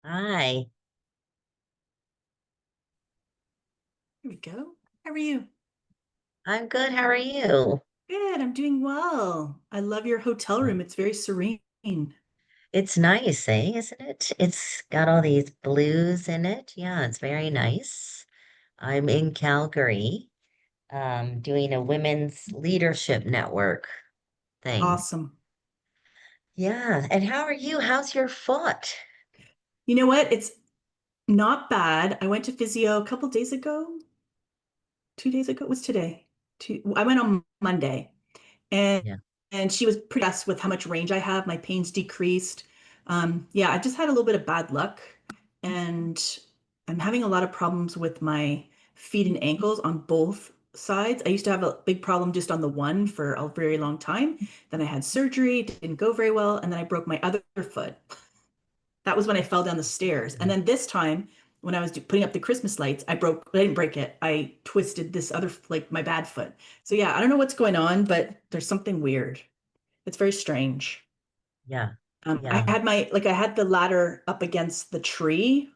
Hi, Here we go. How are you? I'm good. How are you? Good, I'm doing well. I love your hotel room. It's very serene. It's nice, eh? Isn't it? It's got all these blues in it. Yeah, it's very nice. I'm in Calgary, doing a women's leadership network thing. Awesome. Yeah. And how are you? How's your foot? You know what? It's not bad. I went to physio a couple days ago. 2 days ago. What's today? I went on Monday, and Yeah. and she was pretty impressed with how much range I have. My pain's decreased. Yeah, I just had a little bit of bad luck, and I'm having a lot of problems with my feet and ankles on both sides. I used to have a big problem just on the one for a very long time. Then I had surgery, it didn't go very well, and then I broke my other foot. That was when I fell down the stairs. And Mm. then this time, when I was putting up the Christmas lights, I didn't break it. I twisted this other, like my bad foot. So yeah, I don't know what's going on, but there's something weird. It's very strange. Yeah. I Yeah. had I had the ladder up against the tree,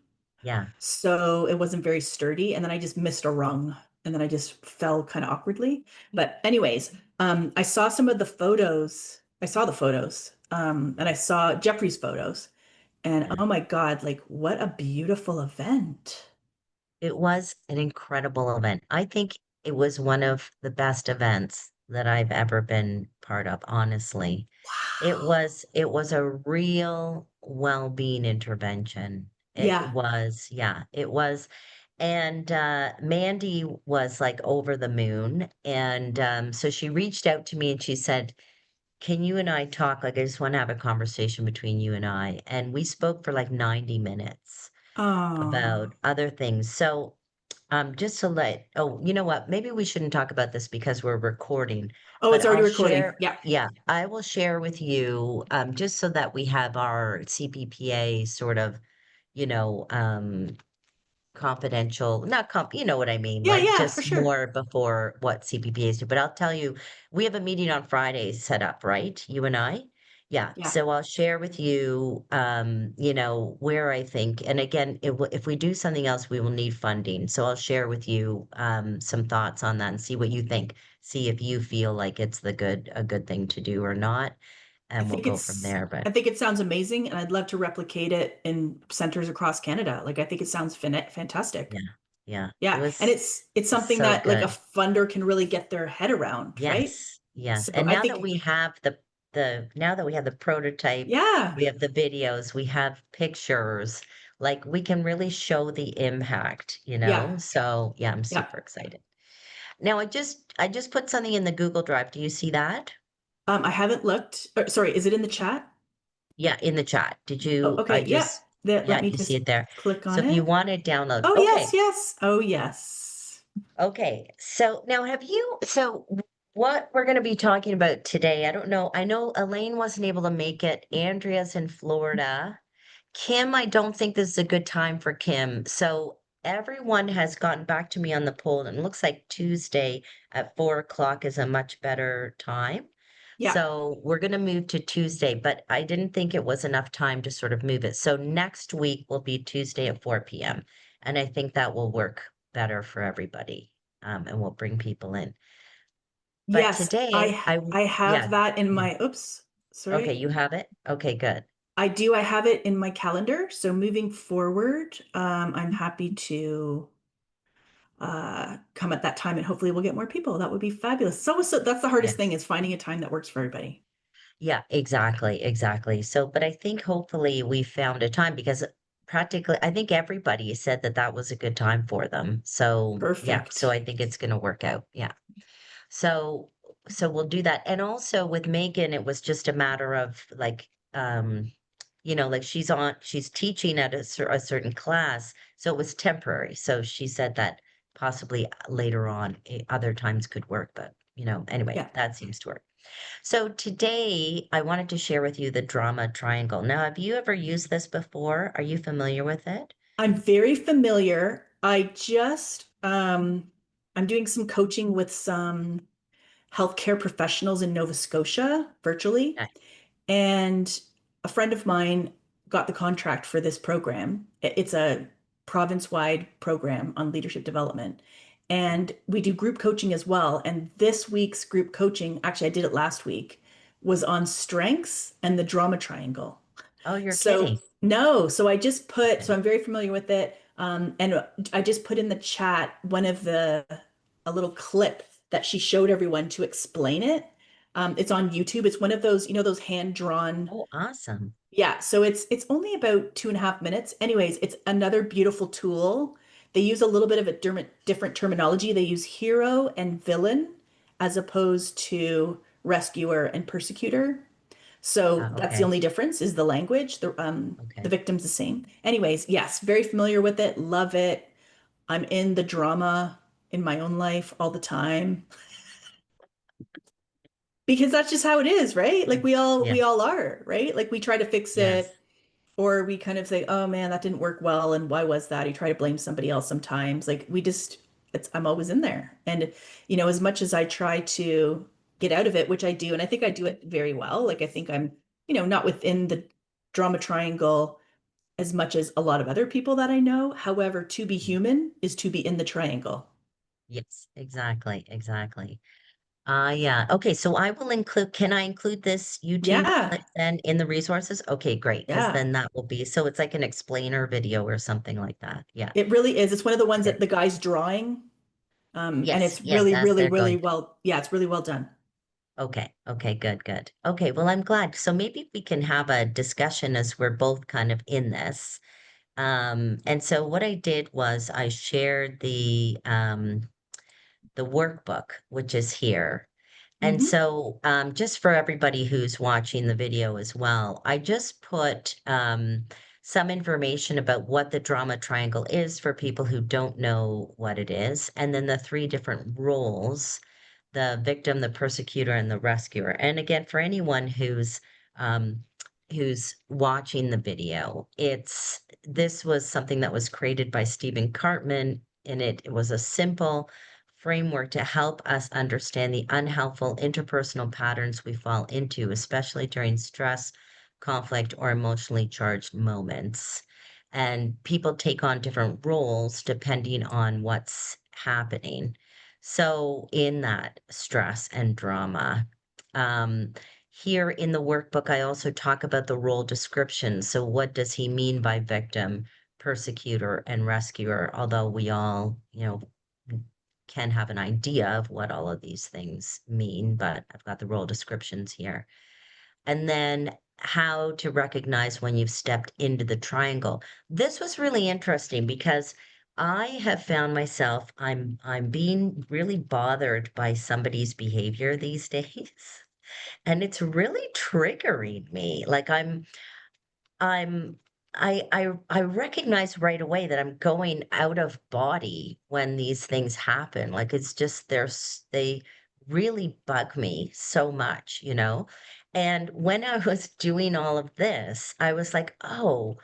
Yeah. so it wasn't very sturdy. And then I just missed a rung and then I just fell kind of awkwardly. But anyways, I saw some of the photos. I saw the photos, and I saw Jeffrey's photos. And Yeah. oh my God, like what a beautiful event. It was an incredible event. I think it was one of the best events that I've ever been part of, honestly. It was a real well-being intervention. It Yeah. was, yeah, it was. And Mandy was like over the moon. And so she reached out to me and she said, can you and I talk? Like, I just want to have a conversation between you and I. And we spoke for like 90 minutes Oh. about other things. So, just to oh, you know what? Maybe we shouldn't talk about this because we're recording, Oh, but it's already recording. Yeah. yeah, I will share with you, just so that we have our CPPA sort of, you know, confidential, not you know what I mean, Yeah, like yeah, for just sure. more before what CPPAs do. But I'll tell you, we have a meeting on Friday set up, right? You and I? Yeah. Yeah. So I'll share with you, where I think, and again, if we do something else, we will need funding. So I'll share with you, some thoughts on that and see what you think. See if you feel like it's a good thing to do or not, I and we'll think go from it's there. But I think it sounds amazing and I'd love to replicate it in centers across Canada. Like I think it sounds yeah, fantastic. yeah, Yeah, and it's it's something so that like a good. funder can really get their head around, right? Yes, yes. So And I now that think we have the now that we have the prototype, yeah. we have the videos, we have pictures, like we can really show the impact, you Yeah. know? So, yeah, I'm Yeah. super excited. Now, I just put something in the Google Drive. Do you see that? I haven't looked. Sorry, is it in the chat? Yeah, in the chat. Did Oh, you I okay. Yeah. just Let yeah, me you see just it there. click So on if you it. want to download. Oh, yes, Okay. yes. Oh, yes. Okay, so now what we're going to be talking about today, I don't know. I know Elaine wasn't able to make it. Andrea's in Florida. Kim, I don't think this is a good time for Kim. So everyone has gotten back to me on the poll, and it looks like Tuesday at 4 o'clock is a much better time. Yeah. So we're going to move to Tuesday, but I didn't think it was enough time to sort of move it. So next week will be Tuesday at 4 p.m. And I think that will work better for everybody, and we'll bring people in. But Yes, today, I yeah, have that in yeah. my oops, Okay, sorry. you have it? Okay, good. I do. I have it in my calendar. So moving forward, I'm happy to come at that time and hopefully we'll get more people. That would be fabulous. So that's the hardest thing Yes. is finding a time that works for everybody. Yeah, exactly, exactly. So, but I think hopefully we found a time because practically, I think everybody said that that was a good time for them. So, yeah, so Perfect. I think it's going to work out. Yeah. So, so we'll do that. And also with Megan, it was just a matter of like, like she's teaching at a certain class, so it was temporary. So she said that possibly later on, other times could work, but anyway, Yeah. that seems to work. So today I wanted to share with you the drama triangle. Now, have you ever used this before? Are you familiar with it? I'm very familiar. I'm doing some coaching with some healthcare professionals in Nova Scotia virtually. Yeah. And a friend of mine got the contract for this program. It's a province-wide program on leadership development. And we do group coaching as well. And this week's group coaching, actually, I did it last week, was on strengths and the drama triangle. Oh, you're So kidding. no, so I just put, so Okay. I'm very familiar with it. And I just put in the chat a little clip that she showed everyone to explain it. It's on YouTube. It's one of those, those hand drawn. Oh, awesome. Yeah, so it's only about 2.5 minutes. Anyways, it's another beautiful tool. They use a little bit of a different terminology. They use hero and villain as opposed to rescuer and persecutor. So that's the Okay. only difference is the language. The Okay. victim's the same. Anyways, yes, very familiar with it. Love it. I'm in the drama in my own life all the time because that's just how it is, right? Like we Yes. all are, right? Like we try to fix it. Yes. Or we kind of say, oh man, that didn't work well. And why was that? You try to blame somebody else sometimes. Like I'm always in there. And, as much as I try to get out of it, which I do, and I think I do it very well. Like I think I'm, not within the drama triangle as much as a lot of other people that I know. However, to be human is to be in the triangle. Yes, exactly. Exactly. Yeah. Okay. So I will include, can I include this YouTube clip Yeah. then in the resources? Okay, great. Because Yeah. then that will be, so it's like an explainer video or something like that. Yeah. It really is. It's one of the ones that Okay. the guy's drawing. And Yes. it's Yes. really, As really, they're really going. well. Yeah, it's really well done. Okay. Okay. Good. Good. Okay. Well, I'm glad. So maybe we can have a discussion as we're both kind of in this. And so what I did was I shared the workbook, which is here. And Hmm. so, just for everybody who's watching the video as well, I just put some information about what the drama triangle is for people who don't know what it is, and then the three different roles: the victim, the persecutor, and the rescuer. And again, for anyone um, who's watching the video, this was something that was created by Stephen Karpman, and it was a simple framework to help us understand the unhelpful interpersonal patterns we fall into, especially during stress, conflict, or emotionally charged moments. And people take on different roles depending on what's happening. So, in that stress and drama, um, here in the workbook, I also talk about the role description. So, what does he mean by victim, persecutor, and rescuer? Although we all, can have an idea of what all of these things mean, but I've got the role descriptions here. And then how to recognize when you've stepped into the triangle. This was really interesting because I have found myself I'm being really bothered by somebody's behavior these days. And it's really triggering me. Like I'm I recognize right away that I'm going out of body when these things happen. Like it's just they really bug me so much, you know? And when I was doing all of this, I was like, "Oh,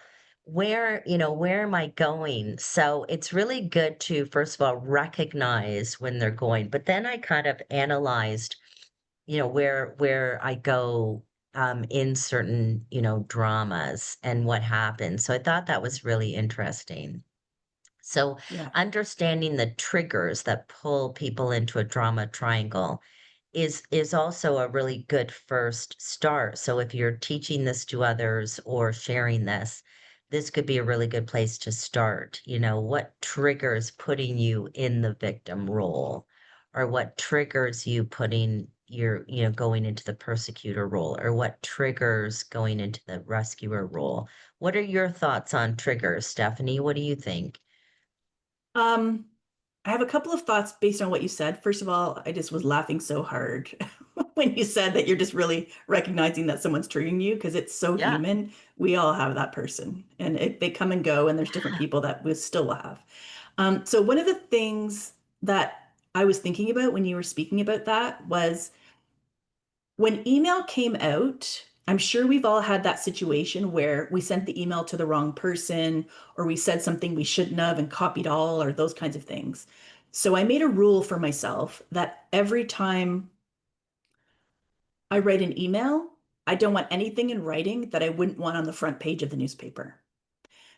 where am I going?" So it's really good to first of all recognize when they're going, but then I kind of analyzed where I go in certain, dramas and what happens. So I thought that was really interesting. So Yeah. understanding the triggers that pull people into a drama triangle is also a really good first start. So if you're teaching this to others or sharing this could be a really good place to start. What triggers putting you in the victim role, or what triggers you putting going into the persecutor role, or what triggers going into the rescuer role. What are your thoughts on triggers, Stephanie? What do you think? Um, I have a couple of thoughts based on what you said. First of all, I just was laughing so hard when you said that you're just really recognizing that someone's triggering you because it's so Yeah. human. We all have that person, and they come and go, and there's different people that we still will have. So one of the things that I was thinking about when you were speaking about that was when email came out, I'm sure we've all had that situation where we sent the email to the wrong person or we said something we shouldn't have and copied all or those kinds of things. So I made a rule for myself that every time I write an email, I don't want anything in writing that I wouldn't want on the front page of the newspaper.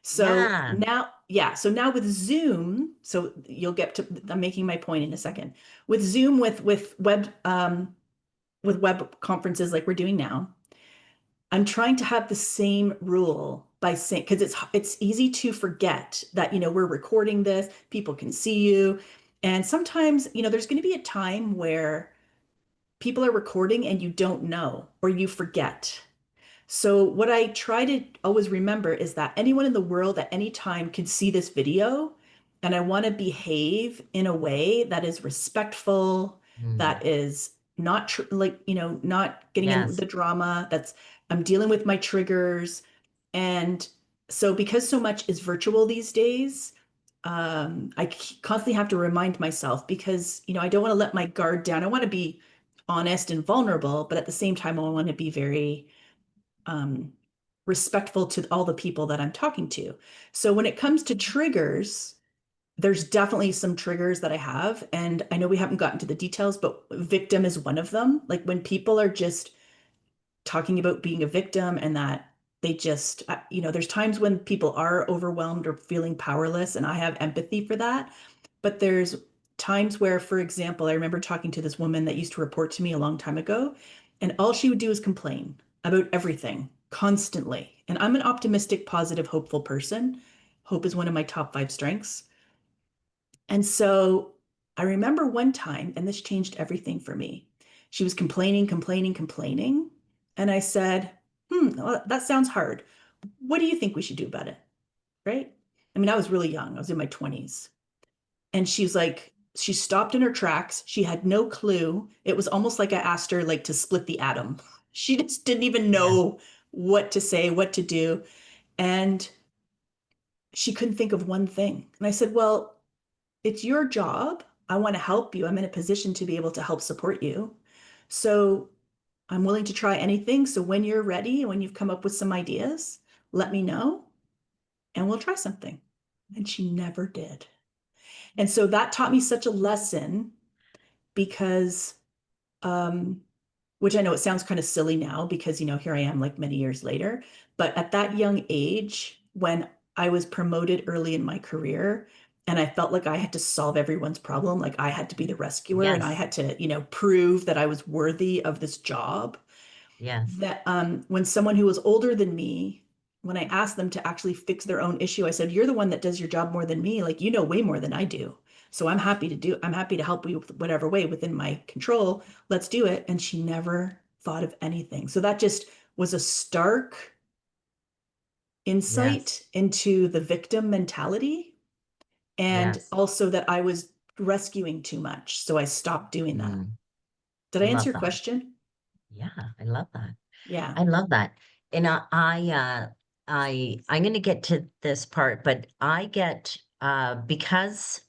So Yeah. now, yeah, so now with Zoom, so you'll get to, I'm making my point in a second. With Zoom, with web conferences like we're doing now, I'm trying to have the same rule by saying, because it's easy to forget that, we're recording this, people can see you. And sometimes, there's going to be a time where people are recording and you don't know or you forget. So, what I try to always remember is that anyone in the world at any time can see this video, and I want to behave in a way that is respectful, Mm. that is not not getting in Yes. the drama, that's I'm dealing with my triggers. And so, because so much is virtual these days, I constantly have to remind myself because, I don't want to let my guard down. I want to be honest and vulnerable, but at the same time, I want to be very um, respectful to all the people that I'm talking to. So when it comes to triggers, there's definitely some triggers that I have. And I know we haven't gotten to the details, but victim is one of them. Like when people are just talking about being a victim and that they just, there's times when people are overwhelmed or feeling powerless, and I have empathy for that. But there's times where, for example, I remember talking to this woman that used to report to me a long time ago, and all she would do is complain about everything constantly. And I'm an optimistic, positive, hopeful person. Hope is one of my top 5 strengths. And so I remember one time, and this changed everything for me. She was complaining, complaining, complaining. And I said, well, that sounds hard. What do you think we should do about it? Right? I mean, I was really young, I was in my 20s. And she's like, she stopped in her tracks. She had no clue. It was almost like I asked her like to split the atom. She just didn't even Yeah. know what to say, what to do. And she couldn't think of one thing. And I said, well, it's your job. I want to help you. I'm in a position to be able to help support you. So I'm willing to try anything. So when you're ready, when you've come up with some ideas, let me know and we'll try something. And she never did. And so that taught me such a lesson because, um, which I know it sounds kind of silly now because, here I am like many years later. But at that young age, when I was promoted early in my career and I felt like I had to solve everyone's problem, like I had to be the rescuer and I Yes. had to, prove that I was worthy of this job, Yes. that when someone who was older than me, when I asked them to actually fix their own issue, I said, "You're the one that does your job more than me. Like, you know way more than I do. So I'm happy to help you with whatever way within my control. Let's do it." And she never thought of anything. So that just was a stark Yes. insight into the victim mentality and Yes. also that I was rescuing too much. So I stopped doing that. Mm. Did I I answer love your that. question? Yeah, I love that. Yeah. I love that. And I'm going to get to this part, but I get because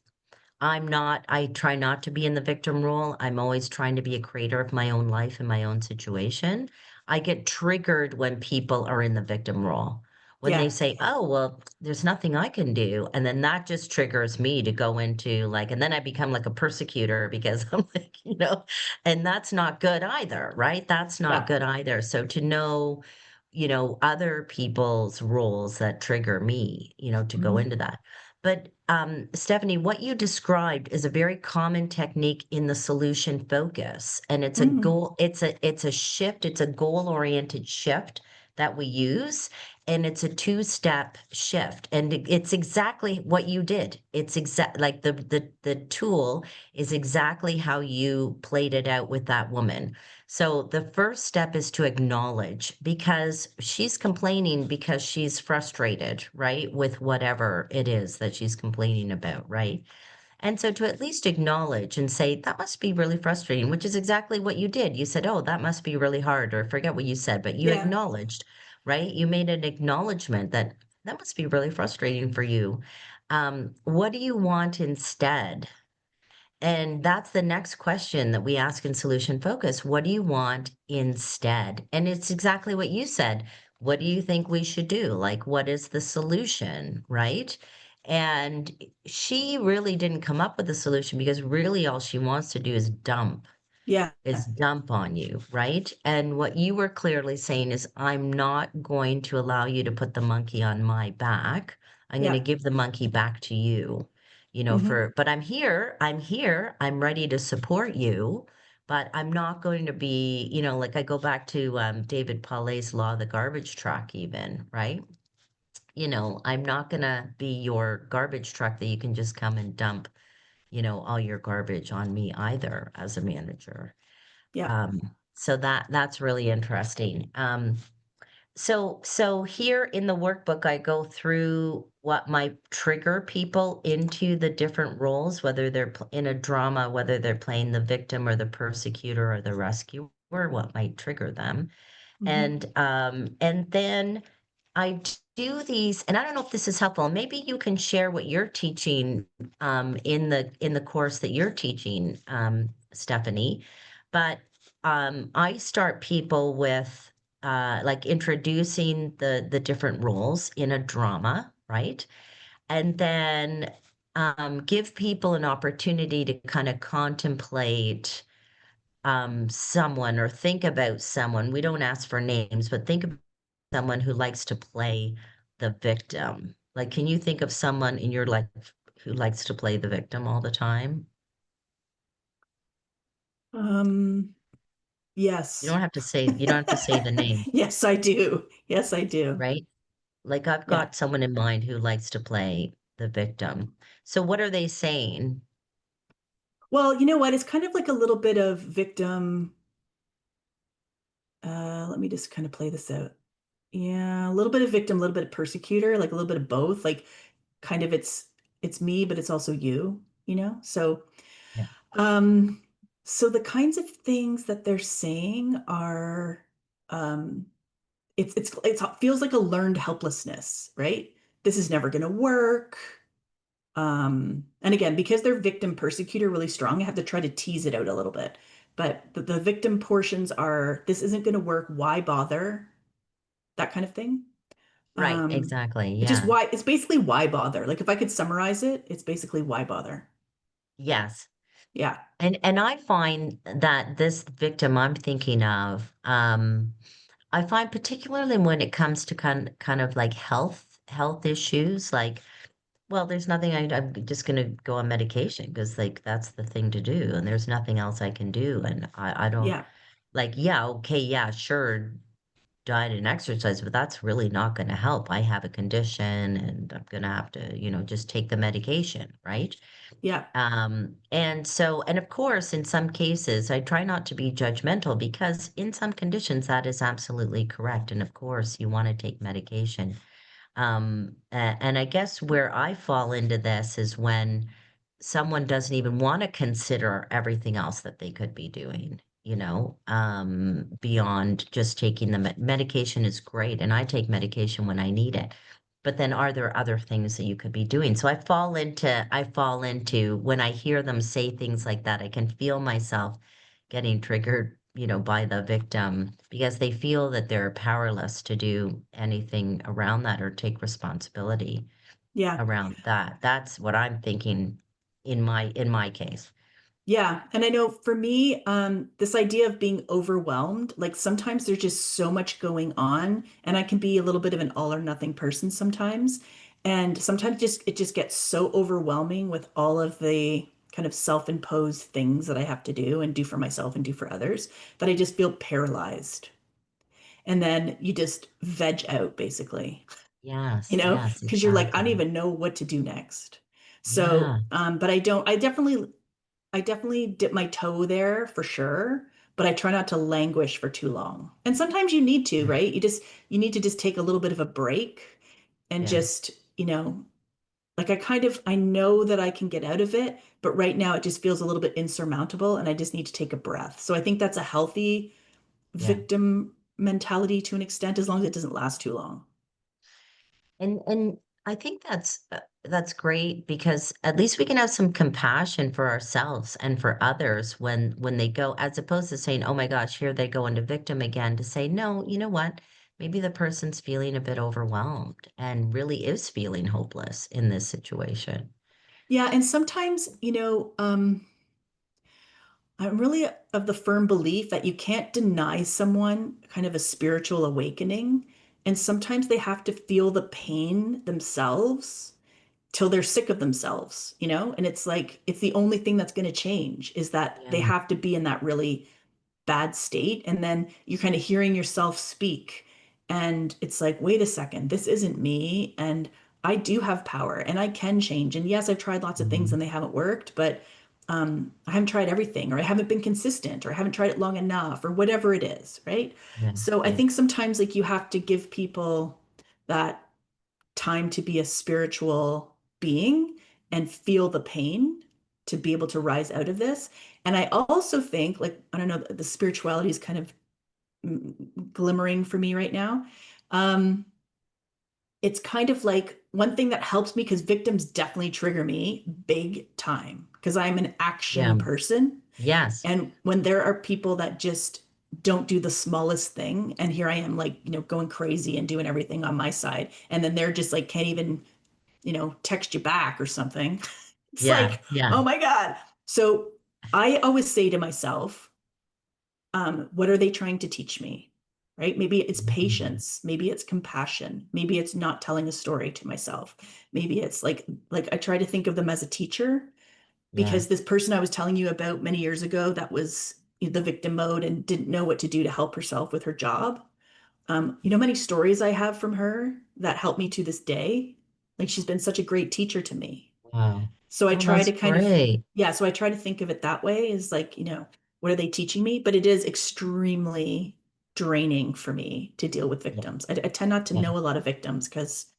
I try not to be in the victim role. I'm always trying to be a creator of my own life and my own situation. I get triggered when people are in the victim role. When they Yeah. say, "Oh, well, there's nothing I can do." And then that just triggers me to go into like, and then I become like a persecutor because I'm like, and that's not good either, right? That's not Yeah. good either. So to know, other people's roles that trigger me, to go Mhm. into that. But Stephanie, what you described is a very common technique in the solution focus, and it's a Mhm. goal. It's a shift. It's a goal-oriented shift that we use, and it's a two-step shift. And it's exactly what you did. It's exact like the tool is exactly how you played it out with that woman. So the first step is to acknowledge because she's complaining because she's frustrated, right, with whatever it is that she's complaining about, right? And so to at least acknowledge and say, that must be really frustrating, which is exactly what you did. You said, oh, that must be really hard, or forget what you said, but you Yeah. acknowledged, right? You made an acknowledgement that that must be really frustrating for you. What do you want instead? And that's the next question that we ask in Solution Focus. What do you want instead? And it's exactly what you said. What do you think we should do? Like, what is the solution, right? And she really didn't come up with a solution because really all she wants to do is dump. Yeah. is dump on you, right? And what you were clearly saying is, I'm not going to allow you to put the monkey on my back. I'm going to Yeah. give the monkey back to you, Hmm. but I'm ready to support you, but I'm not going to be, like I go back to David Paulet's law of the garbage truck, even, right? I'm not going to be your garbage truck that you can just come and dump, all your garbage on me either as a manager. Yeah. So that's really interesting. So here in the workbook, I go through what might trigger people into the different roles, whether they're in a drama, whether they're playing the victim or the persecutor or the rescuer, what might trigger them. Hmm. And then do these, and I don't know if this is helpful. Maybe you can share what you're teaching in the course that you're teaching, Stephanie. But I start people with like introducing the different roles in a drama, right? And then give people an opportunity to kind of contemplate someone or think about someone. We don't ask for names, but think of someone who likes to play the victim. Like, can you think of someone in your life who likes to play the victim all the time? Um, You yes. don't have to say, you don't have to say the name, Yes, I do. Yes, I do. right? Like I've Yeah. got someone in mind who likes to play the victim. So what are they saying? Well, you know what? It's kind of like a little bit of victim. Let me just kind of play this out. Yeah, a little bit of victim, a little bit of persecutor, like a little bit of both. Like kind of it's me, but it's also you, you know? Yeah. Um, so the kinds of things that they're saying are um it feels like a learned helplessness, right? This is never gonna work. And again, because they're victim persecutor really strong, I have to try to tease it out a little bit. But the victim portions are this isn't going to work. Why bother? That kind of thing. Right, Um, exactly. it's just Yeah. why it's basically why bother. Like if I could summarize it, it's basically why bother. Yes. Yeah. And I find that this victim I'm thinking of, I find particularly when it comes to kind of like health issues, like, well, there's nothing I'm just gonna go on medication because like that's the thing to do, and there's nothing else I can do, and I don't Yeah. like, yeah, okay, yeah, sure, diet and exercise, but that's really not going to help. I have a condition, and I'm gonna have to, just take the medication, right? Yeah. And of course, in some cases, I try not to be judgmental because in some conditions that is absolutely correct. And of course, you want to take medication. And I guess where I fall into this is when someone doesn't even want to consider everything else that they could be doing, beyond just taking the medication is great. And I take medication when I need it. But then are there other things that you could be doing? So I fall into when I hear them say things like that, I can feel myself getting triggered, by the victim because they feel that they're powerless to do anything around that or take responsibility Yeah. around that. That's what I'm thinking in my case. Yeah. And I know for me, this idea of being overwhelmed, like sometimes there's just so much going on, and I can be a little bit of an all or nothing person sometimes. And sometimes just it just gets so overwhelming with all of the kind of self-imposed things that I have to do and do for myself and do for others that I just feel paralyzed. And then you just veg out basically, Yes, yes, because you're like, I don't exactly. even know what to do next. Yeah, But I definitely dip my toe there for sure, but I try not to languish for too long. And sometimes you need to, yeah, right? You need to just take a little bit of a break and yeah, just, like I know that I can get out of it, but right now it just feels a little bit insurmountable and I just need to take a breath. So I think that's a healthy yeah. victim mentality to an extent, as long as it doesn't last too long. And I think that's great because at least we can have some compassion for ourselves and for others when they go, as opposed to saying, "Oh my gosh, here they go into victim again," to say, "No, you know what? Maybe the person's feeling a bit overwhelmed and really is feeling hopeless in this situation." Yeah, and sometimes, I'm really of the firm belief that you can't deny someone kind of a spiritual awakening. And sometimes they have to feel the pain themselves till they're sick of themselves, you know? And it's like, it's the only thing that's going to change is that Yeah. they have to be in that really bad state. And then you're kind of hearing yourself speak. And it's like, wait a second, this isn't me. And I do have power and I can change. And yes, I've tried lots of things Mhm. and they haven't worked, but I haven't tried everything, or I haven't been consistent, or I haven't tried it long enough, or whatever it is, right? Yeah. So I Yeah. think sometimes like you have to give people that time to be a spiritual being and feel the pain to be able to rise out of this. And I also think, like, I don't know, the spirituality is kind of glimmering for me right now. Um, it's kind of like one thing that helps me because victims definitely trigger me big time because I'm an Yeah. action person. Yes. And when there are people that just don't do the smallest thing, and here I am, like, going crazy and doing everything on my side, and then they're just like, can't even text you back or something. It's Yeah. like, Yeah. oh my God. So I always say to myself, what are they trying to teach me? Right? Maybe it's Mhm. patience. Maybe it's compassion. Maybe it's not telling a story to myself. Maybe it's like I try to think of them as a teacher Yeah. because this person I was telling you about many years ago that was the victim mode and didn't know what to do to help herself with her job. Many stories I have from her that help me to this day. Like she's been such a great teacher to me. Wow. So I Oh, try that's to kind of, great. yeah, so I try to think of it that way is like, what are they teaching me? But it is extremely draining for me to deal with Yeah. victims. I tend not to Yeah. know a lot of victims because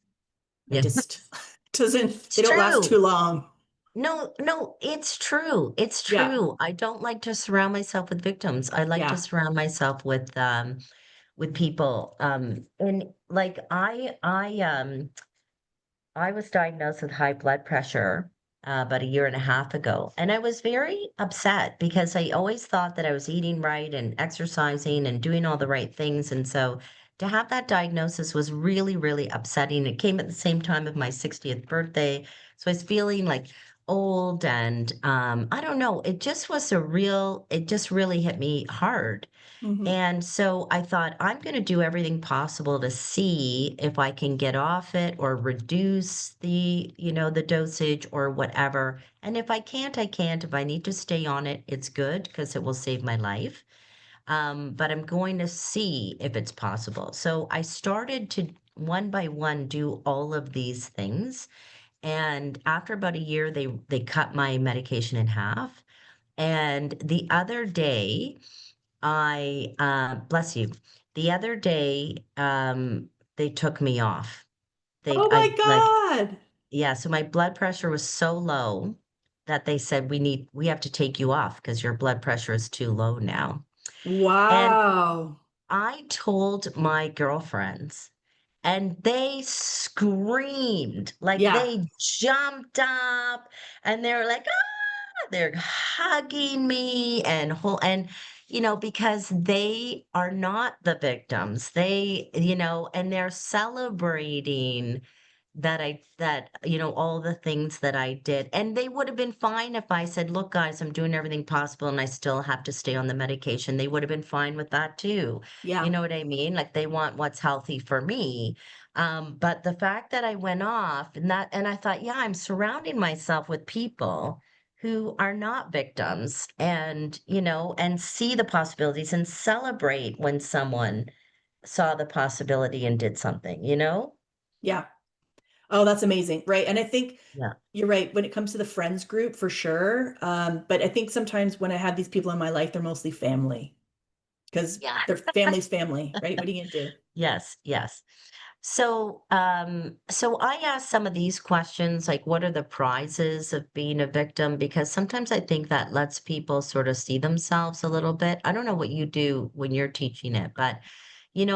I Yeah. just doesn't, It's they don't last too true. long. No, no, it's true. It's Yeah, true. I don't like to surround myself with victims. I like to yeah. surround myself with people. And like I was diagnosed with high blood pressure about a year and a half ago, and I was very upset because I always thought that I was eating right and exercising and doing all the right things. And so to have that diagnosis was really, really upsetting. It came at the same time of my 60th birthday. So I was feeling like old and I don't know, it just really hit me hard. Hmm. And so I thought, I'm going to do everything possible to see if I can get off it or reduce the dosage or whatever. And if I can't, I can't. If I need to stay on it, it's good because it will save my life. But I'm going to see if it's possible. So I started to one by one do all of these things. And after about a year, they cut my medication in half. And the other day, bless you. The other day, they took me off. Oh my God. Yeah, so my blood pressure was so low that they said, we have to take you off because your blood pressure is too low now. And Wow. I told my girlfriends and they screamed, like Yeah. they jumped up and they were like, they're hugging me and because they are not the victims. And they're celebrating that all the things that I did. And they would have been fine if I said, look, guys, I'm doing everything possible and I still have to stay on the medication. They would have been fine with that too. You Yeah. know what I mean? Like they want what's healthy for me. But the fact that I went off and I thought, yeah, I'm surrounding myself with people who are not victims and see the possibilities and celebrate when someone saw the possibility and did something. Yeah. Oh, that's amazing. Right. And I think Yeah. you're right when it comes to the friends group for sure. But I think sometimes when I have these people in my life, they're mostly family because Yeah. their family's family, right? What are you gonna do? Yes, yes. So I asked some of these questions, like what are the prizes of being a victim? Because sometimes I think that lets people sort of see themselves a little bit. I don't know what you do when you're teaching it, but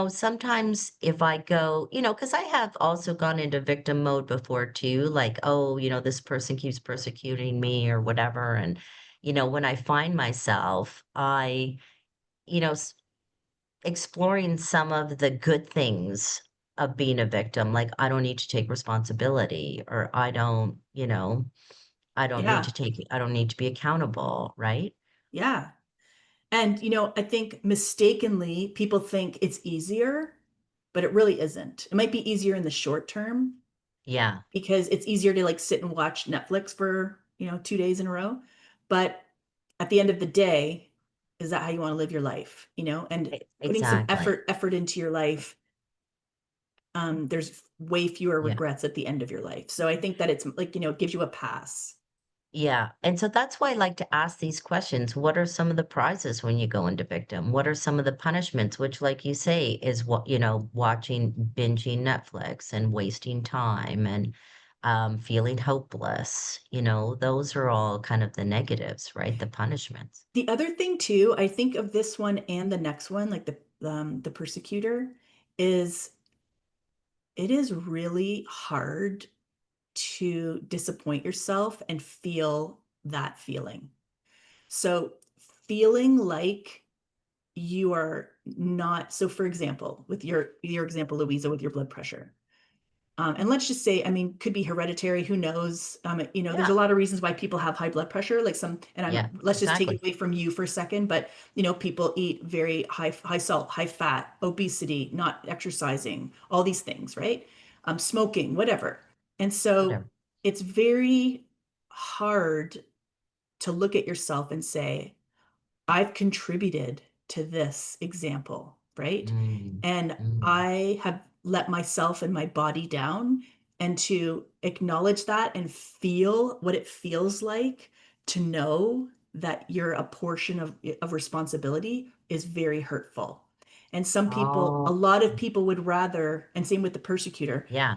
sometimes if I go, because I have also gone into victim mode before too, like, oh, this person keeps persecuting me or whatever. And, when I find myself, you know, exploring some of the good things of being a victim, like I don't need to take responsibility or I don't need Yeah. to I don't need to be accountable, right? Yeah. And, I think mistakenly people think it's easier, but it really isn't. It might be easier in the short term Yeah, because it's easier to like sit and watch Netflix for, 2 days in a row. But at the end of the day, is that how you want to live your life? And putting some exactly. effort into your life, there's way fewer Yeah. regrets at the end of your life. So I think that it's like, it gives you a pass. Yeah. And so that's why I like to ask these questions. What are some of the prizes when you go into victim? What are some of the punishments, which, like you say, is what, watching, binging Netflix and wasting time and feeling hopeless. Those are all kind of the negatives, right? The punishments. The other thing too, I think of this one and the next one, like the persecutor, is it is really hard to disappoint yourself and feel that feeling. So feeling like you are not, so for example, with your example, Louisa, with your blood pressure. And let's just say, I mean, could be hereditary, who knows? There's a Yeah. lot of reasons why people have high blood pressure, like and Yeah. let's just take it Exactly. away from you for a second, but people eat very high salt, high fat, obesity, not exercising, all these things, right? Smoking, whatever. And so Whatever. it's very hard to look at yourself and say, I've contributed to this example, right? Mm, And mm. I have let myself and my body down. And to acknowledge that and feel what it feels like to know that you're a portion of responsibility is very hurtful. And a Oh, lot of people would rather, and same with the persecutor, yeah.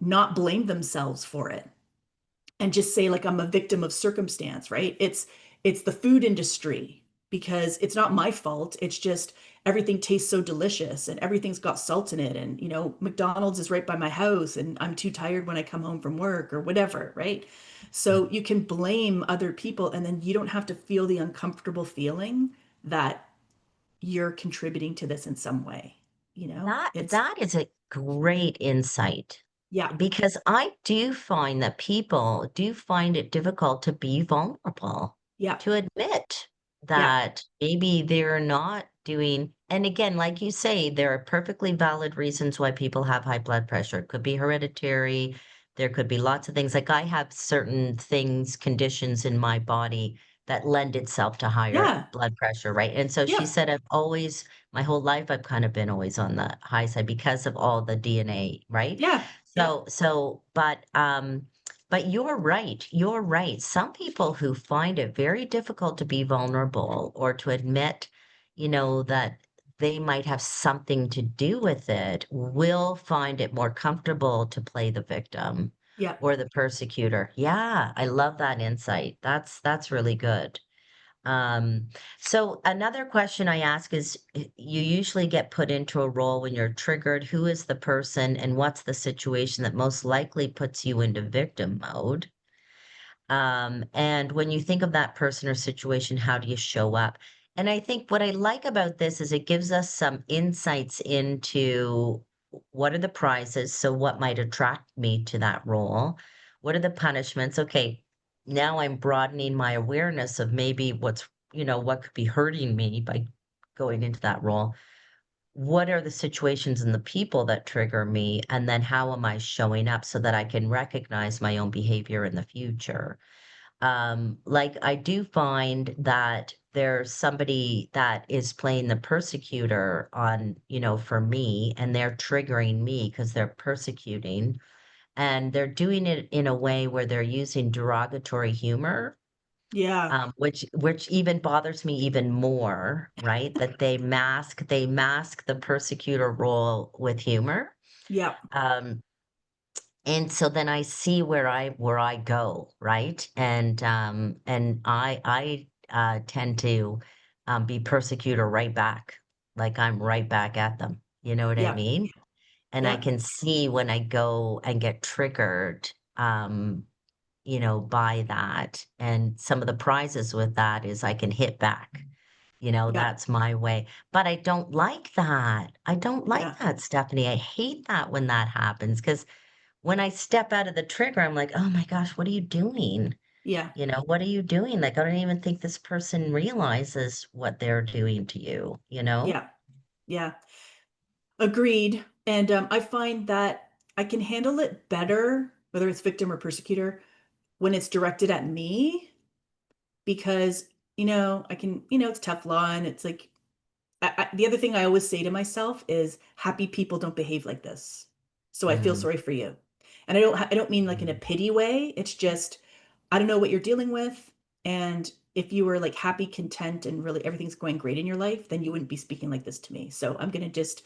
not blame themselves for it and just say like I'm a victim of circumstance, right? It's the food industry because it's not my fault. It's just everything tastes so delicious and everything's got salt in it and McDonald's is right by my house and I'm too tired when I come home from work or whatever, right? Yeah. So you can blame other people and then you don't have to feel the uncomfortable feeling that you're contributing to this in some way. It's That is a great insight yeah, because I do find that people do find it difficult to be vulnerable, yeah, to admit yeah, that maybe they're not doing, and again, like you say, there are perfectly valid reasons why people have high blood pressure. It could be hereditary. There could be lots of things. Like I have certain things, conditions in my body that lend itself to higher yeah, blood pressure, right? And so she yeah, said, I've always my whole life I've kind of been always on the high side because of all the DNA, right? yeah, yeah, But you're right. You're right. Some people who find it very difficult to be vulnerable or to admit, that they might have something to do with it will find it more comfortable to play the victim yeah. or the persecutor. Yeah, I love that insight. That's really good. Um, so another question I ask is you usually get put into a role when you're triggered. Who is the person and what's the situation that most likely puts you into victim mode? And when you think of that person or situation, how do you show up? And I think what I like about this is it gives us some insights into what are the prizes? So, what might attract me to that role? What are the punishments? Okay, now I'm broadening my awareness of maybe what could be hurting me by going into that role. What are the situations and the people that trigger me? And then how am I showing up so that I can recognize my own behavior in the future? Like I do find that there's somebody that is playing the persecutor on, for me, and they're triggering me because they're persecuting, and they're doing it in a way where they're using derogatory humor, Yeah. which even bothers me even more, right? That they mask the persecutor role with humor. Yeah. Um, and so then I see where I go, right? And I tend to be persecutor right back. Like I'm right back at them. You know what I Yeah. mean? And I Yeah. can see when I go and get triggered, by that. And some of the prizes with that is I can hit back. Yeah. That's my way. But I don't like that. I don't like Yeah. that, Stephanie. I hate that when that happens because when I step out of the trigger, I'm like, "Oh my gosh, what are you doing?" Yeah. What are you doing? Like, I don't even think this person realizes what they're doing to you, you know? Yeah. Yeah. Agreed. And I find that I can handle it better, whether it's victim or persecutor, when it's directed at me because, I can, it's Teflon. It's like, the other thing I always say to myself is happy people don't behave like this. So I feel Mm, sorry for you. And I don't mean like in a mm, pity way. It's just, I don't know what you're dealing with. And if you were like happy, content, and really everything's going great in your life, then you wouldn't be speaking like this to me. So I'm going to just,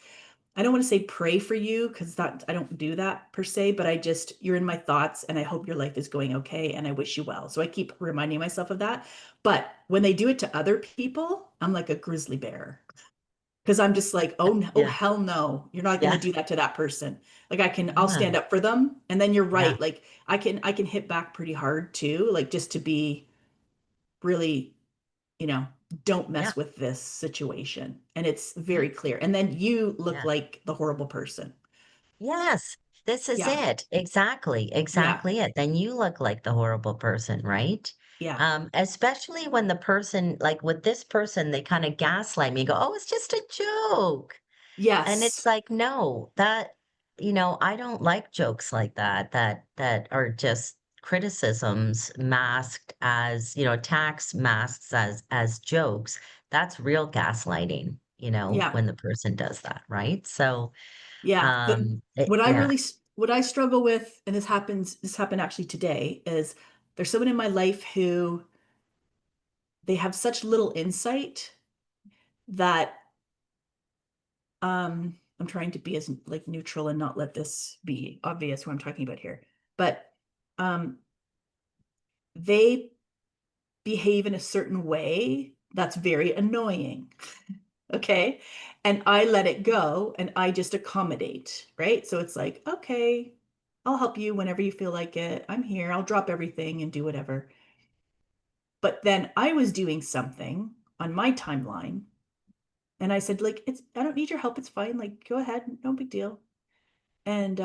I don't want to say pray for you because that I don't do that per se, but you're in my thoughts and I hope your life is going okay and I wish you well. So I keep reminding myself of that. But when they do it to other people, I'm like a grizzly bear because I'm just like, oh, oh yeah, hell no, you're not going to yeah, do that to that person. Like I'll yeah, stand up for them. And then you're yeah, right. Like I can hit back pretty hard too, like just to be really, you know, don't yeah, mess with this situation. And it's yeah, very clear. And then you look yeah. like the horrible person. Yes, this is Yeah. it. Exactly, Yeah. exactly it. Then you look like the horrible person, right? Yeah. Especially when the person, like with this person, they kind of gaslight me, go, oh, it's just a joke. And it's Yes. like, no, I don't like jokes like that are just criticisms masked as, attacks masked as jokes. That's real gaslighting, Yeah. when the person does that, right? So, Yeah. yeah, What I struggle with, and this happened actually today, is there's someone in my life who they have such little insight that I'm trying to be as like neutral and not let this be obvious what I'm talking about here. But um they behave in a certain way that's very annoying. Okay. And I let it go and I just accommodate, right? So it's like, okay, I'll help you whenever you feel like it. I'm here. I'll drop everything and do whatever. But then I was doing something on my timeline and I said, like, I don't need your help. It's fine. Like, go ahead. No big deal. And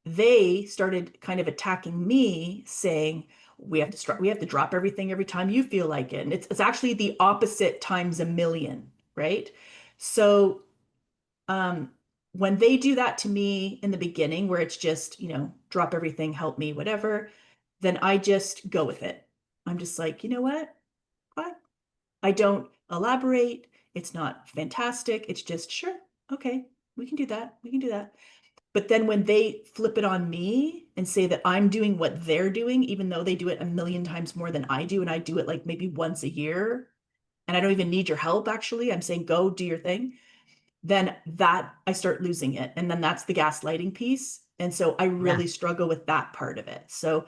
they started kind of attacking me saying, we have to drop everything every time you feel like it. And it's actually the opposite times a million, right? So um, when they do that to me in the beginning, where it's just, drop everything, help me, whatever, then I just go with it. I'm just like, you know what? Fine. I don't elaborate. It's not fantastic. It's just, sure, okay, we can do that. We can do that. But then when they flip it on me and say that I'm doing what they're doing, even though they do it a million times more than I do, and I do it like maybe once a year, and I don't even need your help, actually, I'm saying, go do your thing, then that I start losing it. And then that's the gaslighting piece. And so I yeah, really struggle with that part of it. So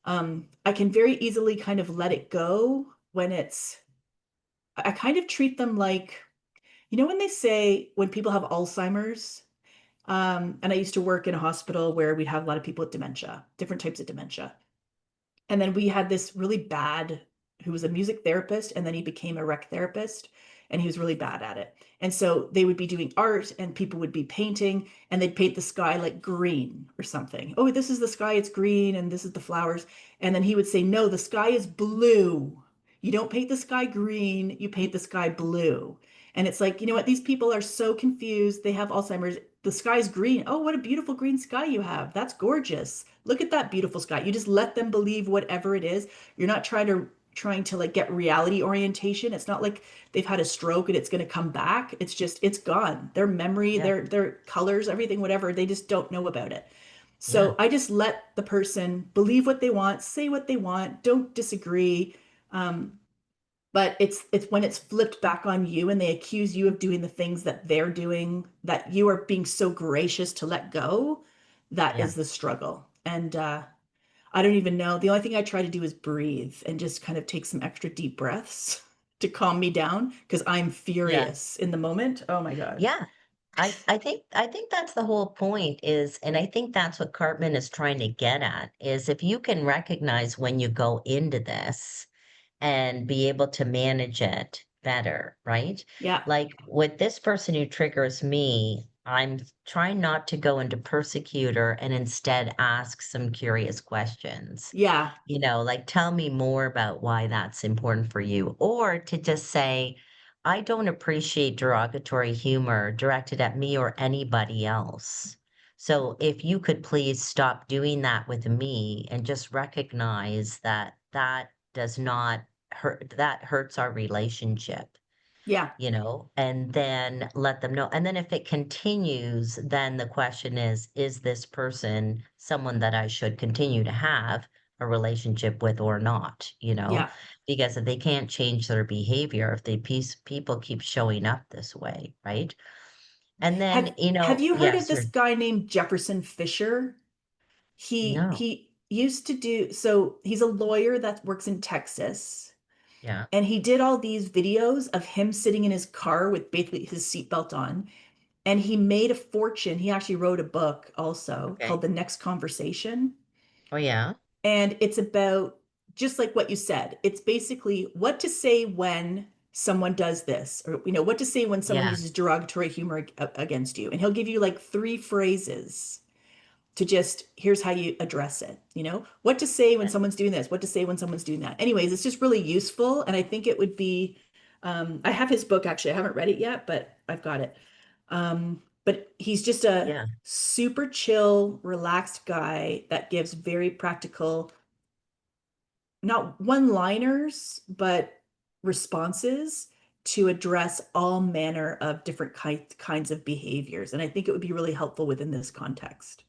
I can very easily kind of let it go when I kind of treat them like, when they say when people have Alzheimer's, and I used to work in a hospital where we'd have a lot of people with dementia, different types of dementia. And then we had this really bad who was a music therapist and then he became a rec therapist and he was really bad at it. And so they would be doing art and people would be painting and they'd paint the sky like green or something. Oh, this is the sky, it's green and this is the flowers. And then he would say, "No, the sky is blue. You don't paint the sky green, you paint the sky blue." And it's like, you know what? These people are so confused. They have Alzheimer's. The sky's green. Oh, what a beautiful green sky you have. That's gorgeous. Look at that beautiful sky. You just let them believe whatever it is. You're not trying to like get reality orientation. It's not like they've had a stroke and it's going to come back. It's just it's gone. Their memory, yeah, their colors, everything, whatever. They just don't know about it. yeah, So I just let the person believe what they want, say what they want, don't disagree. Um, but it's when it's flipped back on you and they accuse you of doing the things that they're doing that you are being so gracious to let go, that yeah, is the struggle. And I don't even know, the only thing I try to do is breathe and just kind of take some extra deep breaths to calm me down because I'm yeah, furious in the moment. Oh my god. yeah. I think that's the whole point is, and I think that's what Karpman is trying to get at, is if you can recognize when you go into this and be able to manage it better, right? Yeah. Like with this person who triggers me, I'm trying not to go into persecutor and instead ask some curious questions. Yeah, Like, tell me more about why that's important for you. Or to just say, I don't appreciate derogatory humor directed at me or anybody else. So if you could please stop doing that with me and just recognize that that does not hurt, that hurts our relationship, yeah, and then let them know. And then if it continues, then the question is this person someone that I should continue to have a relationship with or not? yeah. Because if they can't change their behavior, if people keep showing up this way, right? And then, Have you heard of yes this or guy named Jefferson Fisher? no. He used to do, so he's a lawyer that works in Texas, Yeah. and he did all these videos of him sitting in his car with basically his seatbelt on, and he made a fortune. He actually wrote a book also called Okay. The Next Conversation. Oh, yeah. And it's about just like what you said. It's basically what to say when someone does this, or what to say when someone Yeah. uses derogatory humor against you. And he'll give you like three phrases to just, here's how you address it. What to say when Yeah. someone's doing this, what to say when someone's doing that. Anyways, it's just really useful. And I think it would be, I have his book actually. I haven't read it yet, but I've got it. But he's just a Yeah. super chill, relaxed guy that gives very practical, not one-liners, but responses to address all manner of different kinds of behaviors. And I think it would be really helpful within this context.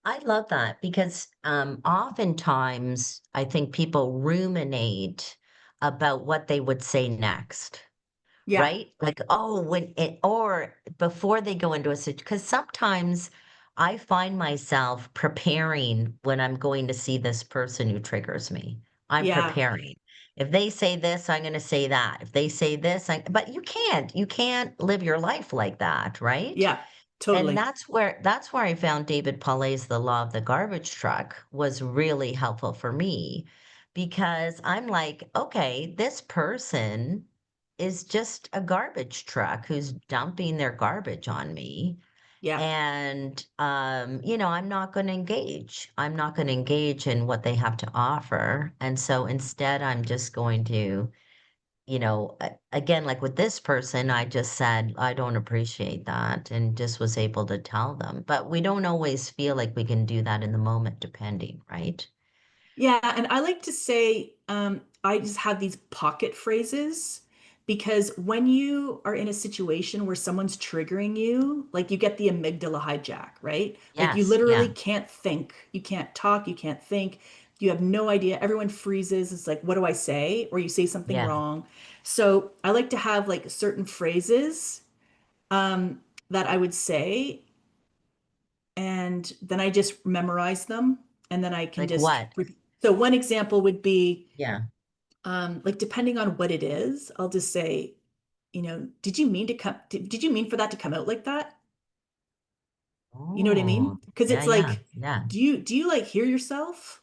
I love that because oftentimes I think people ruminate about what they would say next, Yeah, right? Like, oh, when it, or before they go into a situation, because sometimes I find myself preparing when I'm going to see this person who triggers me. I'm yeah, preparing. If they say this, I'm going to say that. If they say this, but you can't live your life like that, right? yeah, And totally. that's where I found David Pauly's The Law of the Garbage Truck was really helpful for me because I'm like, okay, this person is just a garbage truck who's dumping their garbage on me. Yeah. And I'm not going to engage. I'm not going to engage in what they have to offer. And so instead I'm just going to again, like with this person, I just said, I don't appreciate that and just was able to tell them. But we don't always feel like we can do that in the moment, depending, right? Yeah, and I like to say, I just have these pocket phrases because when you are in a situation where someone's triggering you, like you get the amygdala hijack, right? Like you Yes. literally Yeah. can't think, you can't talk, you can't think, you have no idea. Everyone freezes. It's like, what do I say? Or you say something Yeah. wrong. So I like to have like certain phrases um, that I would say, and then I just memorize them, and then I can Like just what? so one example would be Yeah. like depending on what it is, I'll just say, did you mean to come did you mean for that to come out like that? You know what I Oh, mean? Because yeah. it's Yeah. like, Yeah. do you like hear yourself?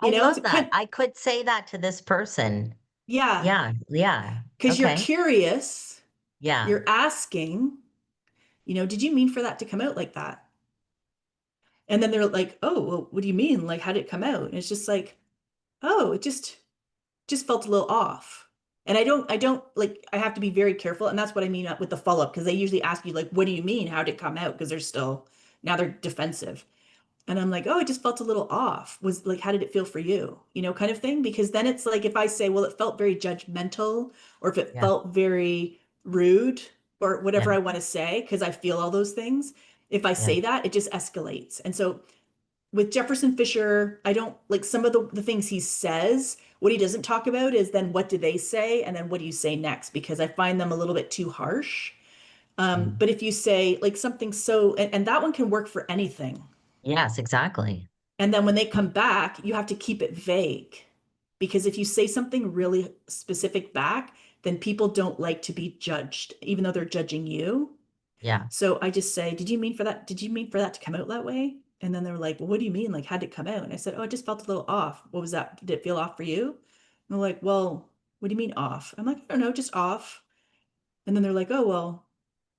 I It's love that. kind I could say that to this person. yeah, Yeah. Yeah. because you're Okay. curious, Yeah. you're asking, did you mean for that to come out like that? And then they're like, oh, well, what do you mean? Like, how did it come out? And it's just like, oh, it just felt a little off. And I don't like, I have to be very careful. And that's what I mean with the follow up, because they usually ask you, like, what do you mean? How did it come out? Because now they're defensive. And I'm like, oh, it just felt a little off. Was like, how did it feel for you? Kind of thing. Because then it's like, if I say, well, it felt very judgmental, or if it Yeah. felt very rude, or whatever Yeah. I want to say, because I feel all those things. If I Yeah. say that, it just escalates. And so with Jefferson Fisher, I don't like some of the things he says. What he doesn't talk about is then what do they say and then what do you say next? Because I find them a little bit too harsh. Mm. But if you say like something and that one can work for anything. Yes, exactly. And then when they come back, you have to keep it vague. Because if you say something really specific back, then people don't like to be judged, even though they're judging you. Yeah. So I just say, did you mean for that? Did you mean for that to come out that way? And then they were like, well, what do you mean? Like, how'd it come out? And I said, oh, it just felt a little off. What was that? Did it feel off for you? And they're like, well, what do you mean off? I'm like, I don't know, just off. And then they're like, oh, well.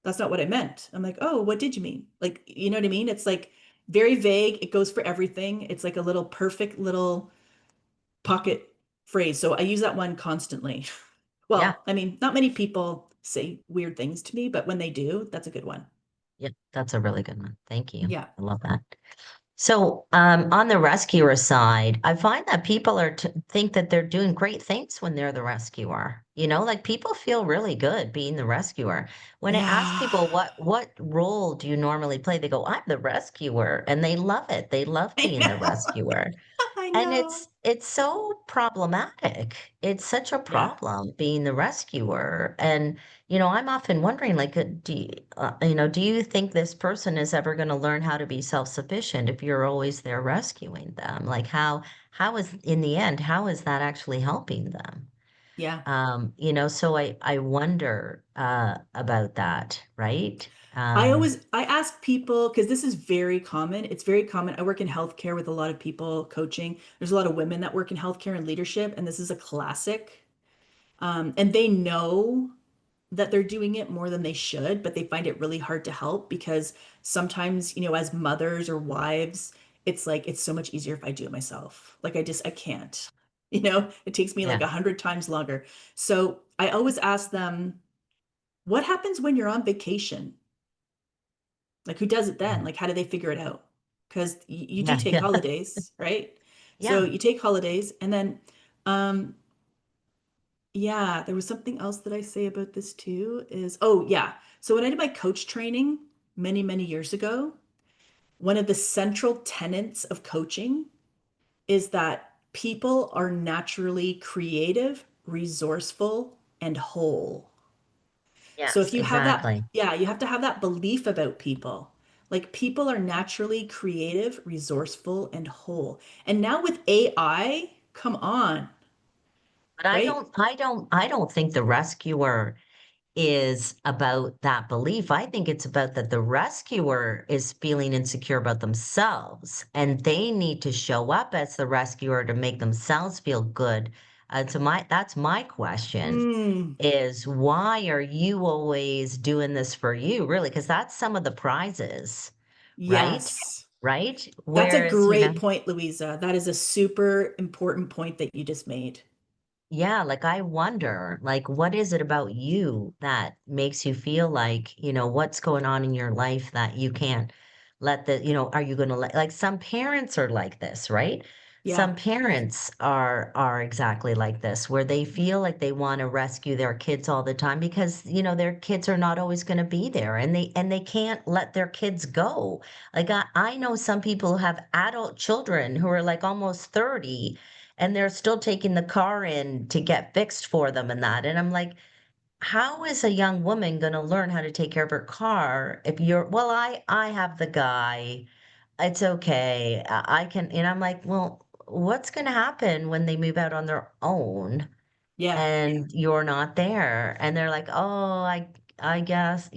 that's not what I meant. I'm like, oh, what did you mean? Like, you know what I mean? It's like very vague. It goes for everything. It's like a little perfect little pocket phrase. So I use that one constantly. Yeah. Well, I mean, not many people say weird things to me, but when they do, that's a good one. Yeah, that's a really good one. Thank you. Yeah. I love that. So, on the rescuer side, I find that people are t think that they're doing great things when they're the rescuer. Like people feel really good being the rescuer. When I ask Yeah. people what role do you normally play, they go, "I'm the rescuer," and they love it. They love I being the know. rescuer. I And know. it's so problematic. It's such a Yeah. problem being the rescuer. And, I'm often wondering, like, do you think this person is ever going to learn how to be self-sufficient if you're always there rescuing them? Like, how is, in the end, how is that actually helping them? Yeah. So I wonder, about that, right? I ask people because this is very common. It's very common. I work in healthcare with a lot of people coaching. There's a lot of women that work in healthcare and leadership, and this is a classic. And they know that they're doing it more than they should, but they find it really hard to help because sometimes, as mothers or wives, it's like it's so much easier if I do it myself. Like I can't. It takes me like Yeah. 100 times longer. So I always ask them, what happens when you're on vacation? Like, who does it then? Yeah. Like, how do they figure it out? Because you do Yeah. take Yeah. holidays, right? So Yeah. you take holidays, and then, um, yeah, there was something else that I say about this too is, oh, yeah. So when I did my coach training many, many years ago, one of the central tenets of coaching is that people are naturally creative, resourceful, and whole. So Yes, if you have that, exactly. yeah, you have to have that belief about people. Like people are naturally creative, resourceful, and whole. And now with AI, come on, But right? I don't think the rescuer is about that belief. I think it's about that the rescuer is feeling insecure about themselves and they need to show up as the rescuer to make themselves feel good. So that's my question Mm, is why are you always doing this for you? Really? Because that's some of the prizes, right? yes. Right? That's a Whereas, great point, Louisa. That is a super important point that you just made. yeah, like I wonder, like, what is it about you that makes you feel like, what's going on in your life that you can't let are you going to like some parents are like this, right? Yeah. Some parents are exactly like this, where they feel like they want to rescue their kids all the time because, their kids are not always going to be there and they can't let their kids go. Like I know some people who have adult children who are like almost 30 and they're still taking the car in to get fixed for them and that. And I'm like, how is a young woman going to learn how to take care of her car if well, I have the guy. It's okay. I can, and I'm like, well, what's going to happen when they move out on their own Yeah. and you're not there? And they're like, oh, I guess,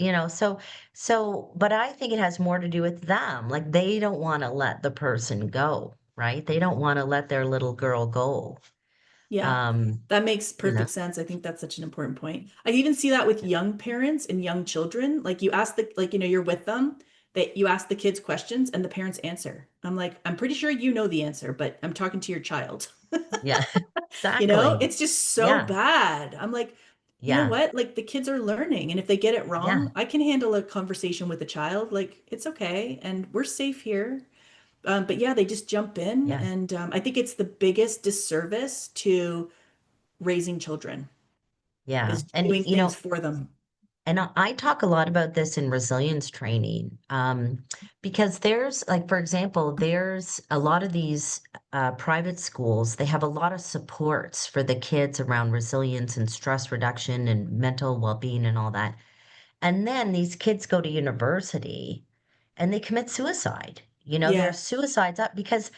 but I think it has more to do with them. Like they don't want to let the person go, right? They don't want to let their little girl go. Yeah, Um, that makes you know, perfect sense. I think that's such an important point. I even see that with young parents and young children. Like you ask you're with them, that you ask the kids questions and the parents answer. I'm like, I'm pretty sure you know the answer, but I'm talking to your child. yeah, exactly. It's just so Yeah, bad. I'm like, you know yeah, what? Like the kids are learning, and if they get it yeah, wrong, I can handle a conversation with a child. Like it's okay, and we're safe here. But yeah, they just jump in, yeah, and I think it's the biggest disservice to raising children yeah. is And doing things for them. I talk a lot about this in resilience training, because there's like, for example, there's a lot of these private schools. They have a lot of supports for the kids around resilience and stress reduction and mental well-being and all that. And then these kids go to university and they commit suicide. There's Yeah, suicides up because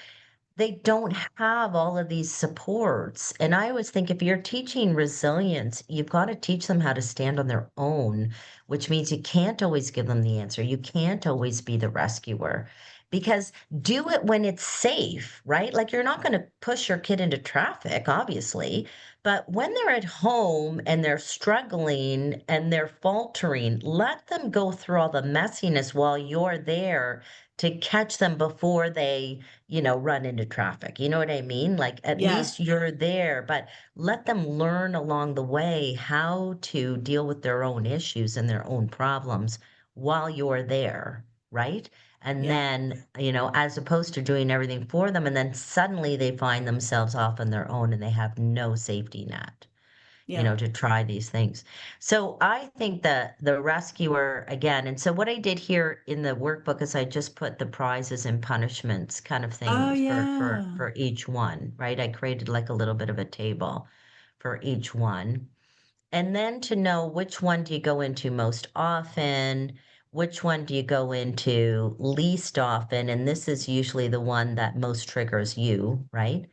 they don't have all of these supports. And I always think if you're teaching resilience, you've got to teach them how to stand on their own, which means you can't always give them the answer. You can't always be the rescuer. because do it when it's safe, right? Like you're not going to push your kid into traffic, obviously, but when they're at home and they're struggling and they're faltering, let them go through all the messiness while you're there to catch them before they, run into traffic. You know what I mean? Like at Yeah. least you're there, but let them learn along the way how to deal with their own issues and their own problems while you're there, right? And Yeah. then, as opposed to doing everything for them, and then suddenly they find themselves off on their own and they have no safety net, Yeah. to try these things. So I think that the rescuer again, and so what I did here in the workbook is I just put the prizes and punishments kind of Oh, thing for for yeah. for each one, right? I created like a little bit of a table for each one. And then to know which one do you go into most often, which one do you go into least often, and this is usually the one that most triggers you, right?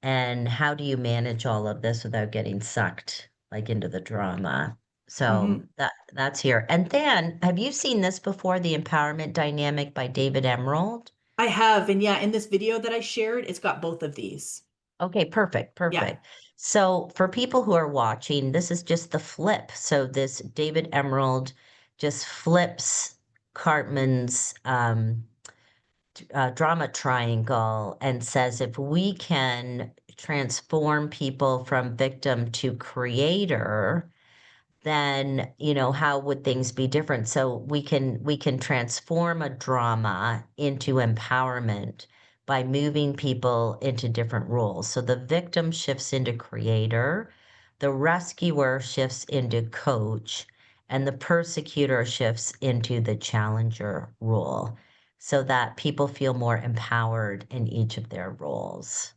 And how do you manage all of this without getting sucked like into the drama? So Hmm. that's here. And then have you seen this before, The Empowerment Dynamic by David Emerald? I have. And yeah, in this video that I shared, it's got both of these. Okay, perfect, Yeah. perfect. So for people who are watching, this is just the flip. So this David Emerald just flips Karpman's drama triangle and says if we can transform people from victim to creator, then how would things be different? So we can transform a drama into empowerment by moving people into different roles. So the victim shifts into creator, the rescuer shifts into coach, and the persecutor shifts into the challenger role, so that people feel more empowered in each of their roles.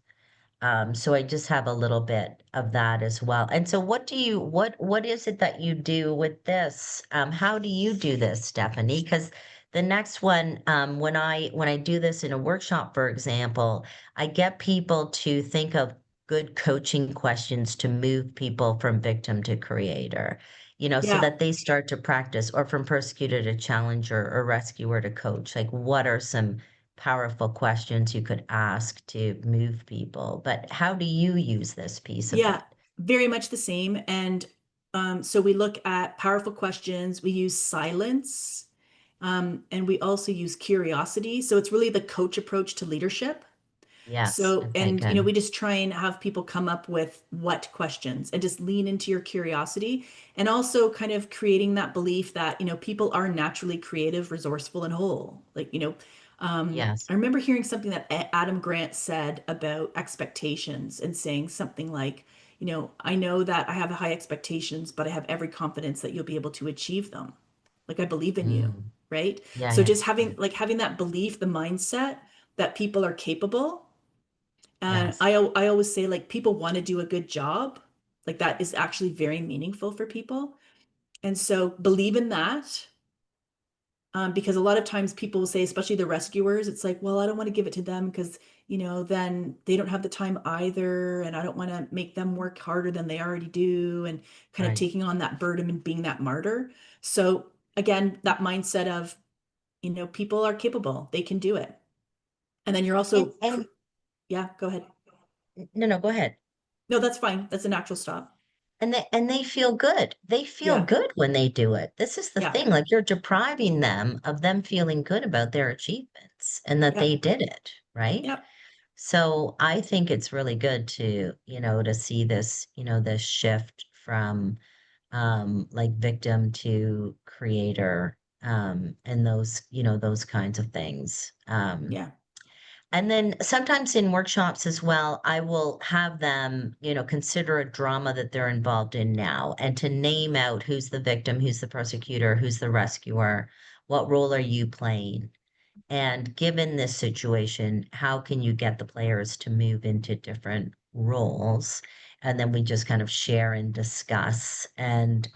So I just have a little bit of that as well. And so what is it that you do with this? How do you do this, Stephanie? Because the next one, when I do this in a workshop, for example, I get people to think of good coaching questions to move people from victim to creator, so Yeah. that they start to practice, or from persecutor to challenger or rescuer to coach. Like, what are some powerful questions you could ask to move people? But how do you use this piece of Yeah. it? Very much the same. And so we look at powerful questions, we use silence, and we also use curiosity. So it's really the coach approach to leadership. Yes. So, Okay, and we good. just try and have people come up with what questions and just lean into your curiosity, and also kind of creating that belief that, people are naturally creative, resourceful, and whole. Like, Yes. I remember hearing something that Adam Grant said about expectations and saying something like, I know that I have high expectations, but I have every confidence that you'll be able to achieve them. Like I believe in you, Mm. right? Yeah, So yeah. just having that belief, the mindset that people are capable. And Yes. I always say, like, people want to do a good job. Like that is actually very meaningful for people. And so believe in that. Because a lot of times people will say, especially the rescuers, it's like, well, I don't want to give it to them because, then they don't have the time either. And I don't want to make them work harder than they already do. And kind of Right. taking on that burden and being that martyr. So again, that mindset of, people are capable, they can do it. And then you're And also, and yeah, go ahead. no, no, go ahead. No, that's fine. That's a natural stop. And they feel good. They feel Yeah. good when they do it. This is the Yeah. thing, like you're depriving them of them feeling good about their achievements and that they Yep. did it, right? Yep. So I think it's really good to, to see this, this shift from like victim to creator, and those, those kinds of things. Yeah. And then sometimes in workshops as well, I will have them, consider a drama that they're involved in now and to name out who's the victim, who's the persecutor, who's the rescuer, what role are you playing? And given this situation, how can you get the players to move into different roles? And then we just kind of share and discuss and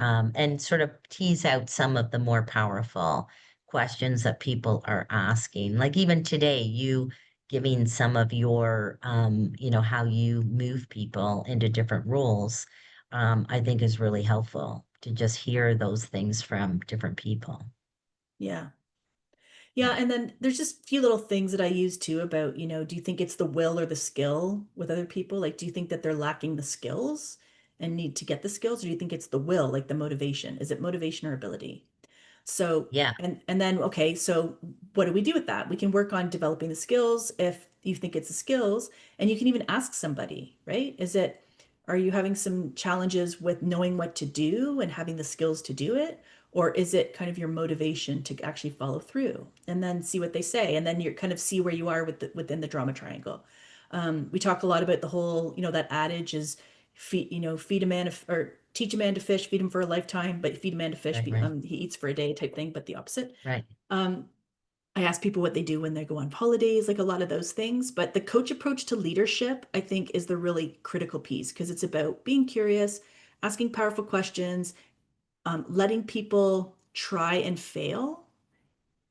sort of tease out some of the more powerful questions that people are asking. Like even today, you giving some of your how you move people into different roles, I think is really helpful to just hear those things from different people. Yeah. Yeah, and then there's just a few little things that I use too about, do you think it's the will or the skill with other people? Like, do you think that they're lacking the skills and need to get the skills, or do you think it's the will, like the motivation? Is it motivation or ability? So, Yeah, and then okay, so what do we do with that? We can work on developing the skills if you think it's the skills, and you can even ask somebody, right? Are you having some challenges with knowing what to do and having the skills to do it? Or is it kind of your motivation to actually follow through and then see what they say? And then you kind of see where you are within the drama triangle. We talk a lot about the whole, that adage is feed a man or teach a man to fish, feed him for a lifetime, but feed a man to fish, right, right, he eats for a day type thing, but the opposite. right. Um, I ask people what they do when they go on holidays, like a lot of those things. But the coach approach to leadership, I think, is the really critical piece because it's about being curious, asking powerful questions, letting people try and fail,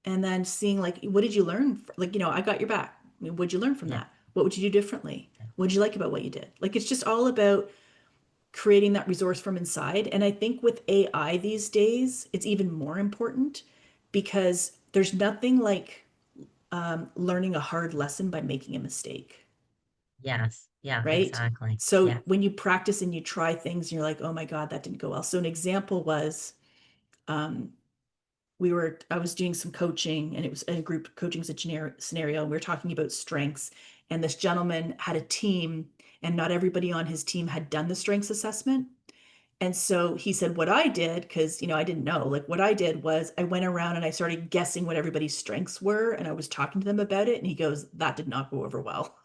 and then seeing like, what did you learn? Like, I got your back. I mean, what'd you learn from Yeah, that? What would you do differently? What did you like about what you did? Like, it's just all about creating that resource from inside. And I think with AI these days, it's even more important because there's nothing like learning a hard lesson by making a mistake, yes, yeah, right? exactly. So Yeah, when you practice and you try things and you're like, oh my God, that didn't go well. So an example was um, I was doing some coaching and it was a group coaching scenario. And we were talking about strengths. And this gentleman had a team, and not everybody on his team had done the strengths assessment. And so he said, what I did, because, I didn't know, like what I did was I went around and I started guessing what everybody's strengths were. And I was talking to them about it. And he goes, that did not go over well.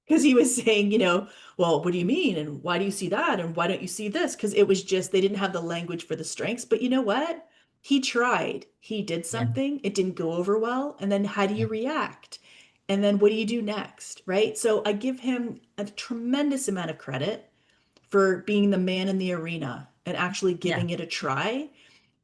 Because he was saying, well, what do you mean? And why do you see that? And why don't you see this? Because it was just, they didn't have the language for the strengths. But you know what? He tried, he did yeah, something, it didn't go over well. And then how do yeah, you react? And then what do you do next? Right. So I give him a tremendous amount of credit for being the man in the arena and actually yeah, giving it a try,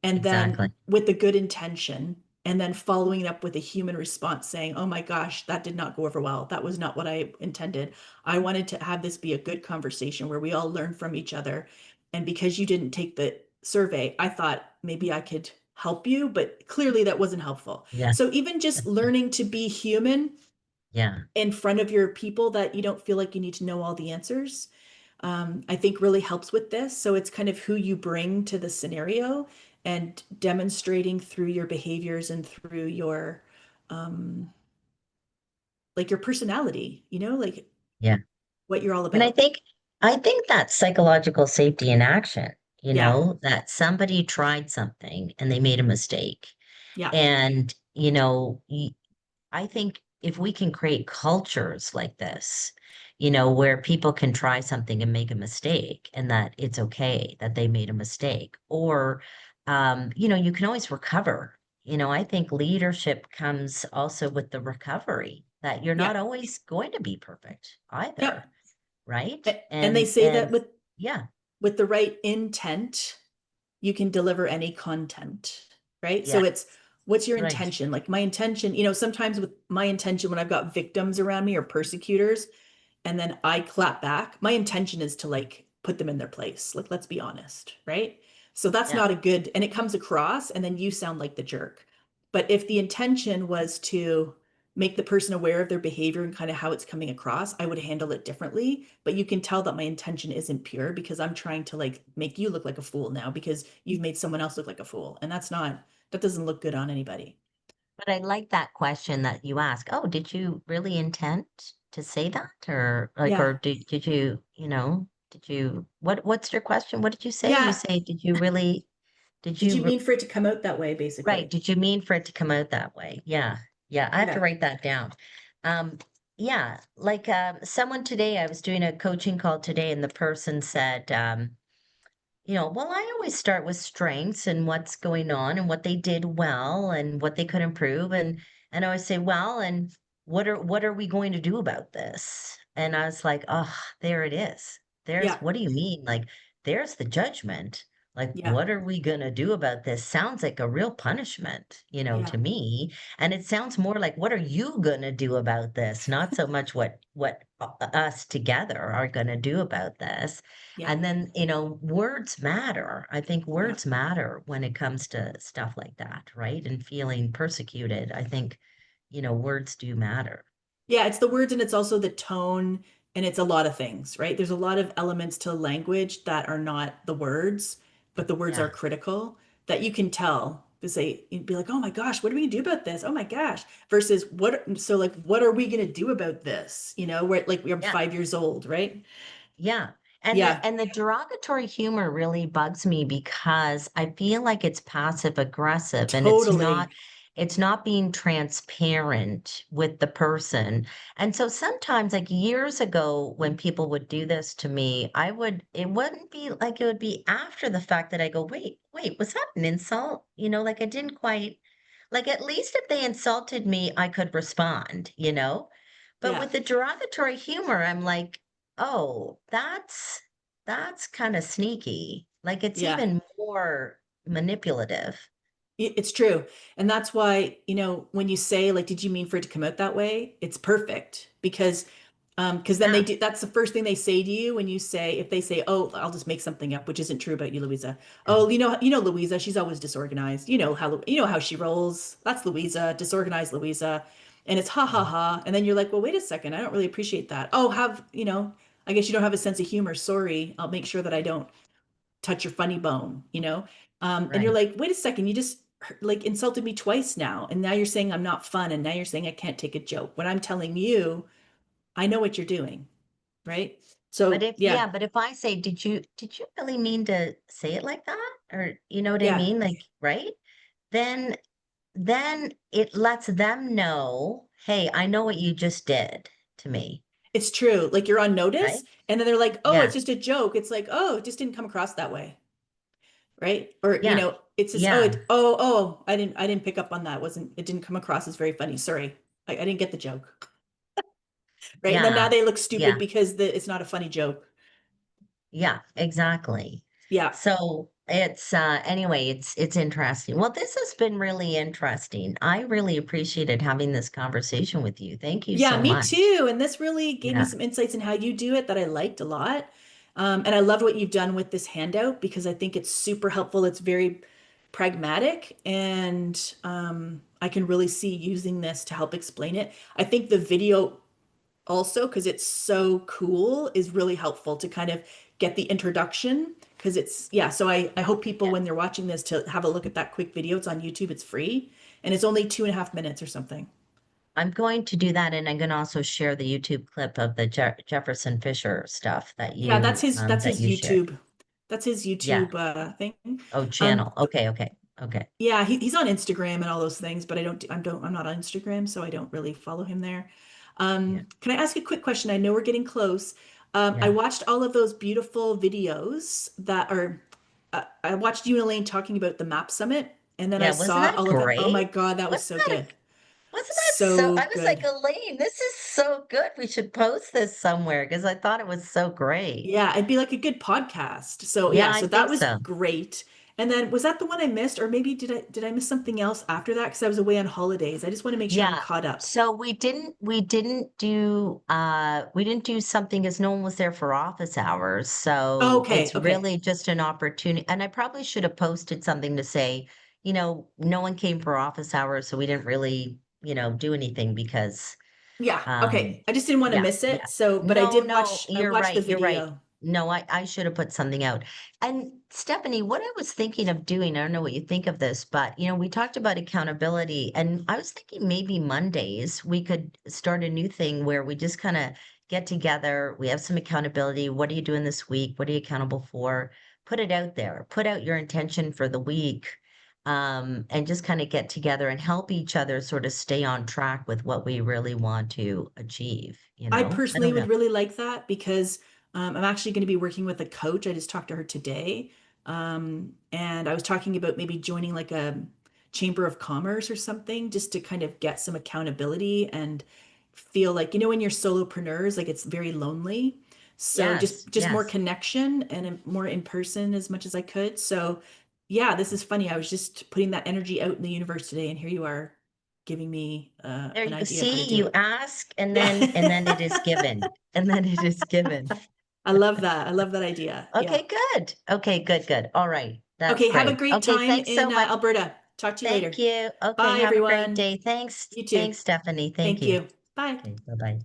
and then exactly. with the good intention, and then following it up with a human response saying, oh my gosh, that did not go over well, that was not what I intended. I wanted to have this be a good conversation where we all learn from each other, and because you didn't take the survey, I thought maybe I could help you, but clearly that wasn't helpful. Yeah, So even just learning to be human yeah, in front of your people that you don't feel like you need to know all the answers, I think really helps with this. So it's kind of who you bring to the scenario and demonstrating through your behaviors and through your um like your personality, like yeah. what you're all And about. I think that's psychological safety in action, Yeah. that somebody tried something and they made a mistake. Yeah. And, I think if we can create cultures like this, where people can try something and make a mistake and that it's okay that they made a mistake, or, you can always recover. I think leadership comes also with the recovery that you're Yeah. not always going to be perfect Yep. either, right? And they say that And with yeah, the right intent, you can deliver any content, right? So yeah, it's what's your right. intention? Like my intention, sometimes with my intention when I've got victims around me or persecutors, and then I clap back, my intention is to like put them in their place. Like, let's be honest, right? So that's Yeah, not a good, and it comes across, and then you sound like the jerk. But if the intention was to make the person aware of their behavior and kind of how it's coming across, I would handle it differently. But you can tell that my intention isn't pure because I'm trying to like make you look like a fool now because you've made someone else look like a fool. And that doesn't look good on anybody. but I like that question that you ask. Oh, did you really intend to say that? Or like, Yeah. or what's your question? What did you say? You Yeah. say, did you really, did Did you, you mean for it to come out that way, right, basically? did you mean for it to come out that way? Yeah. Yeah, I have to Yeah. write that down. Um, yeah, like someone today, I was doing a coaching call today and the person said, well, I always start with strengths and what's going on and what they did well and what they could improve. And I always say, well, and what are we going to do about this? And I was like, oh, there it is. Yeah. What do you mean? Like, there's the judgment. Like, Yeah. what are we gonna do about this? Sounds like a real punishment, Yeah. to me. And it sounds more like, what are you gonna do about this? Not so much what us together are gonna do about this. Yeah. And then, words matter. I think Yeah. words matter when it comes to stuff like that, right? And feeling persecuted. I think, words do matter. Yeah, it's the words and it's also the tone and it's a lot of things, right? There's a lot of elements to language that are not the words, but the words are Yeah. critical that you can tell to say, you'd be like, oh my gosh, what are we gonna do about this? Oh my gosh. Versus so like, what are we gonna do about this? Where like we're Yeah. 5 years old, right? Yeah. And the Yeah, and the derogatory humor really bugs me because I feel like it's passive aggressive and totally. it's not being transparent with the person. And so sometimes like years ago when people would do this to me, it wouldn't be like it would be after the fact that I go, wait, was that an insult? Like I didn't quite like at least if they insulted me, I could respond. But Yeah, with the derogatory humor, I'm like, oh, that's kinda sneaky. Like, it's yeah. even more manipulative. It's true. And that's why, when you say like, did you mean for it to come out that way? It's perfect because then Yeah, that's the first thing they say to you when you say, if they say, oh, I'll just make something up, which isn't true about you, Louisa. yeah, Oh, Louisa, she's always disorganized. You know how she rolls. That's Louisa, disorganized Louisa. And it's ha ha yeah, ha. And then you're like, well, wait a second. I don't really appreciate that. Oh, I guess you don't have a sense of humor. Sorry. I'll make sure that I don't touch your funny bone. And you're right. like, wait a second, you just like insulted me twice now. And now you're saying I'm not fun. And now you're saying I can't take a joke. When I'm telling you, I know what you're doing. Right. But So if yeah, yeah, but if I say, "Did you really mean to say it like that?" Or you know what I yeah, mean? Like, right? Then then it lets them know, "Hey, I know what you just did to me." it's true. Like you're on Right? notice. And then they're like, oh, Yeah, it's just a joke. It's like, oh, it just didn't come across that way. Right. Or, yeah, it's just, yeah, I didn't pick up on that. It didn't come across as very funny. Sorry. I didn't get the joke. Right. And then now yeah, they look stupid yeah. because it's not a funny joke. Yeah, exactly. Yeah. So it's anyway, it's interesting. Well, this has been really interesting. I really appreciated having this conversation with you. Thank you Yeah, so me much. too. And this really gave me Yeah. some insights in how you do it that I liked a lot. And I love what you've done with this handout because I think it's super helpful. It's very pragmatic, and I can really see using this to help explain it. I think the video also, because it's so cool, is really helpful to kind of get the introduction. Because yeah, so I hope people, Yeah. when they're watching this, to have a look at that quick video. It's on YouTube, it's free, and it's only 2.5 minutes or something. I'm going to do that and I'm going to also share the YouTube clip of the Jefferson Fisher stuff that Yeah, that's you his that's that his you shared. YouTube. That's his Yeah. YouTube thing. Oh, Um channel. Okay, okay. Okay. yeah, he's on Instagram and all those things, but I'm not on Instagram, so I don't really follow him there. Yeah. Can I ask a quick question? I know we're getting close. I Yeah. watched all of those beautiful videos that are I watched you and Elaine talking about the Map Summit, and then I Yeah, wasn't saw that all of it. Oh great? my God, that was Wasn't so that good. a Wasn't that so So I was like, good. "Elaine, this is so good. We should post this somewhere because I thought it was so great." Yeah, it'd be like a good podcast. So Yeah, yeah, I so that think was so. great. And then was that the one I missed, or maybe did I miss something else after that? Because I was away on holidays. I just want to make sure I'm Yeah. caught up. So we didn't do something because no one was there for office hours. Oh, So okay, it's okay. really just an opportunity. And I probably should have posted something to say, no one came for office hours, so we didn't really, do anything because Yeah, Um, okay. I just didn't want to yeah, miss yeah. it. So, but I No, did no, I you're watched the right, you're right. video. No, I should have put something out. And Stephanie, what I was thinking of doing, I don't know what you think of this, but we talked about accountability, and I was thinking maybe Mondays we could start a new thing where we just kind of get together, we have some accountability. What are you doing this week? What are you accountable for? Put it out there, put out your intention for the week, and just kind of get together and help each other sort of stay on track with what we really want to achieve, I I personally don't know. would really like that because I'm actually going to be working with a coach. I just talked to her today. And I was talking about maybe joining like a chamber of commerce or something just to kind of get some accountability and feel like, when you're solopreneurs, like it's very lonely. So Yes, just more yes. connection and more in person as much as I could. So yeah, this is funny. I was just putting that energy out in the universe today, and here you are giving me There an you go. idea of how to See, do you it. ask Yeah. and then it is given. And then it is given. I love that. I love that idea. Yeah. Okay, good. Okay, good, good. All right. That's Okay, have a great. great Okay, time thanks so in much. Alberta. Talk to you Thank later. you. Okay, Bye, have a great everyone. day. Thanks. You too. Thanks, Stephanie. Thank Thank you. you. Bye. Okay, bye-bye.